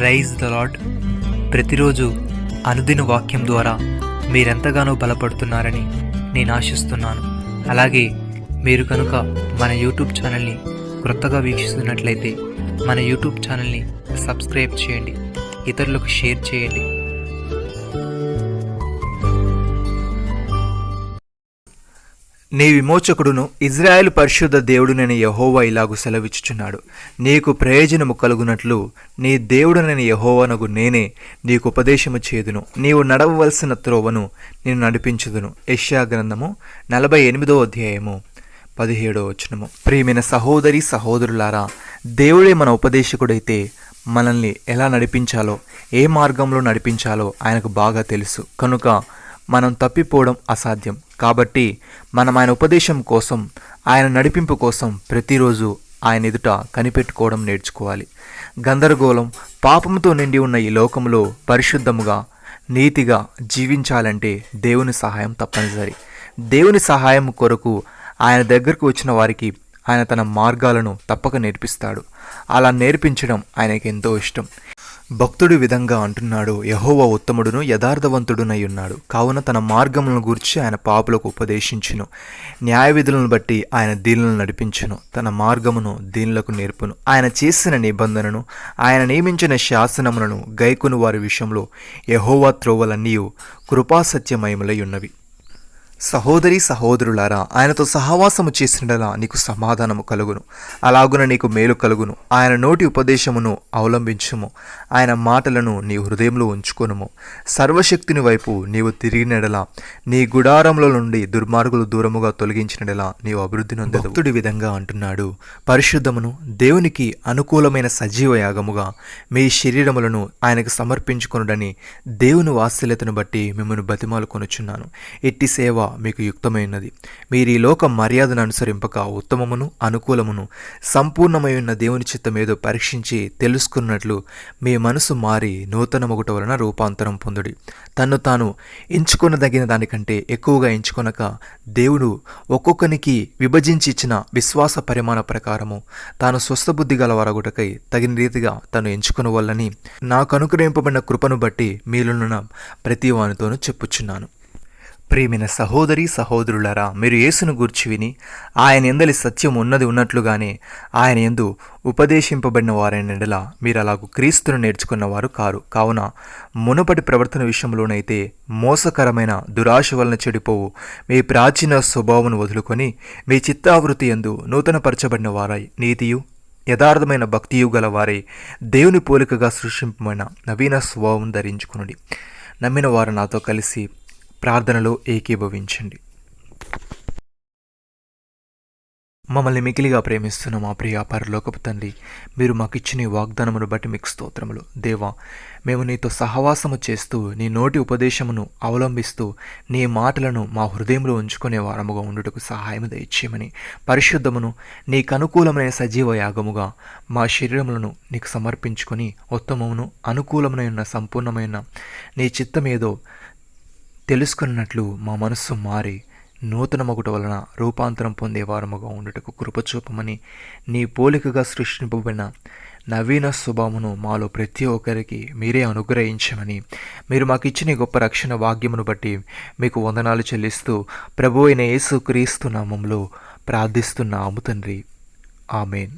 Rise the lord. ప్రతిరోజు అనుదిన వాక్యం ద్వారా మీరెంతగానో బలపడుతున్నారని నేను ఆశిస్తున్నాను. అలాగే మీరు కనుక మన యూట్యూబ్ ఛానల్ని క్రొత్తగా వీక్షిస్తున్నట్లయితే మన యూట్యూబ్ ఛానల్ని సబ్స్క్రైబ్ చేయండి, ఇతరులకు షేర్ చేయండి. నీ విమోచకుడును ఇజ్రాయేలు పరిశుద్ధ దేవుడునైన యెహోవా ఇలాగు సెలవిచ్చుచున్నాడు. నీకు ప్రయోజనము కలుగునట్లు నీ దేవుడునైన యెహోవానగు నేనే నీకు ఉపదేశము చేదును. నీవు నడవవలసిన త్రోవను నేను నడిపించుదును. యెషయా గ్రంథము 48వ అధ్యాయము 17వ వచనము. ప్రియమైన సహోదరి సహోదరులారా, దేవుడే మన ఉపదేశకుడైతే మనల్ని ఎలా నడిపించాలో, ఏ మార్గంలో నడిపించాలో ఆయనకు బాగా తెలుసు. కనుక మనం తప్పిపోవడం అసాధ్యం. కాబట్టి మనం ఆయన ఉపదేశం కోసం, ఆయన నడిపింపు కోసం ప్రతిరోజు ఆయన ఎదుట కనిపెట్టుకోవడం నేర్చుకోవాలి. గందరగోళం, పాపంతో నిండి ఉన్న ఈ లోకంలో పరిశుద్ధముగా, నీతిగా జీవించాలంటే దేవుని సహాయం తప్పనిసరి. దేవుని సహాయం కొరకు ఆయన దగ్గరకు వచ్చిన వారికి ఆయన తన మార్గాలను తప్పక నేర్పిస్తాడు. అలా నేర్పించడం ఆయనకి ఎంతో ఇష్టం. భక్తుడి విధంగా అంటున్నాడు, యెహోవా ఉత్తముడును యథార్థవంతుడునై ఉన్నాడు. కావున తన మార్గములను గూర్చి ఆయన పాపులకు ఉపదేశించును. న్యాయ విధులను బట్టి ఆయన దీనులను నడిపించును. తన మార్గమును దీనులకు నేర్పును. ఆయన చేసిన నిబంధనను, ఆయన నియమించిన శాసనములను గైకొను వారి విషయంలో యెహోవా త్రోవలన్నీ కృపాసత్యమయములై ఉన్నవి. సహోదరి సహోదరులారా, ఆయనతో సహవాసము చేసినలా నీకు సమాధానము కలుగును, అలాగున నీకు మేలు కలుగును. ఆయన నోటి ఉపదేశమును అవలంబించుము, ఆయన మాటలను నీ హృదయంలో ఉంచుకొనుము. సర్వశక్తిని వైపు నీవు తిరిగినడలా, నీ గుడారంలో నుండి దుర్మార్గులు దూరముగా తొలగించినడలా నీవు అభివృద్ధి నొందెదవు. భక్తుడి విధంగా అంటున్నాడు, పరిశుద్ధమును దేవునికి అనుకూలమైన సజీవ యాగముగా మీ శరీరములను ఆయనకు సమర్పించుకొనుడని దేవుని వాత్సల్యతను బట్టి మిమ్మల్ని బతిమాలు కొనుచున్నాను. ఎట్టి సేవ మీకు యుక్తమైనది. మీరు ఈ లోక మర్యాదను అనుసరింపక ఉత్తమమును అనుకూలమును సంపూర్ణమై ఉన్న దేవుని చిత్తమేదో పరీక్షించి తెలుసుకున్నట్లు మీ మనసు మారి నూతన మొగుట వలన రూపాంతరం పొందుడి. తన్ను తాను ఎంచుకొనదగిన దానికంటే ఎక్కువగా ఎంచుకొనక దేవుడు ఒక్కొక్కనికి విభజించి ఇచ్చిన విశ్వాస పరిమాణ ప్రకారము తాను స్వస్థబుద్ధి గల వరగుటకై తగిన రీతిగా తను ఎంచుకున్న వల్లని నాకు అనుగ్రహింపబడిన కృపను బట్టి మీలోనున్న ప్రతి వానితోనూ చెప్పుచున్నాను. ప్రియమైన సహోదరి సహోదరులారా, మీరు యేసును గూర్చి విని ఆయన యందలి సత్యం ఉన్నట్లుగానే ఆయన యందు ఉపదేశింపబడిన వారైన ఎడల మీరు అలాగూ క్రీస్తును నేర్చుకున్నవారు కారు. కావున మునుపటి ప్రవర్తన విషయంలోనైతే మోసకరమైన దురాశ వలన చెడిపోవు మీ ప్రాచీన స్వభావమును వదులుకొని మీ చిత్తావృత్తి యందు నూతనపరచబడిన వారై నీతియు యథార్థమైన భక్తియు గల వారై దేవుని పోలికగా సృష్టింపబడిన నవీన స్వభావం ధరించుకునుడి. నమ్మిన వారు నాతో కలిసి ప్రార్థనలో ఏకీభవించండి. మమ్మల్ని మికిలిగా ప్రేమిస్తున్న మా ప్రియ పరలోకపు తండ్రి, మీరు మాకు ఇచ్చిన ఈ వాగ్దానమును బట్టి మీకు స్తోత్రములు. దేవా, మేము నీతో సహవాసము చేస్తూ నీ నోటి ఉపదేశమును అవలంబిస్తూ నీ మాటలను మా హృదయంలో ఉంచుకునే వారముగా ఉండుటకు సహాయం దయచేయమని, పరిశుద్ధమును నీకు అనుకూలమైన సజీవ యాగముగా మా శరీరములను నీకు సమర్పించుకొని ఉత్తమమును అనుకూలమైన సంపూర్ణమైన నీ చిత్తమేదో తెలుసుకున్నట్లు మా మనస్సు మారి నూతన మొగుట వలన రూపాంతరం పొందేవారముగా ఉండుటకు కృపచూపమని, నీ పోలికగా సృష్టింపబడిన నవీన స్వభావమును మాలో ప్రతి ఒక్కరికి మీరే అనుగ్రహించమని, మీరు మాకు ఇచ్చిన గొప్ప రక్షణ భాగ్యమును బట్టి మీకు వందనాలు చెల్లిస్తూ ప్రభువైన యేసు క్రీస్తు నామములో ప్రార్థిస్తున్నాము తండ్రి. ఆమేన్.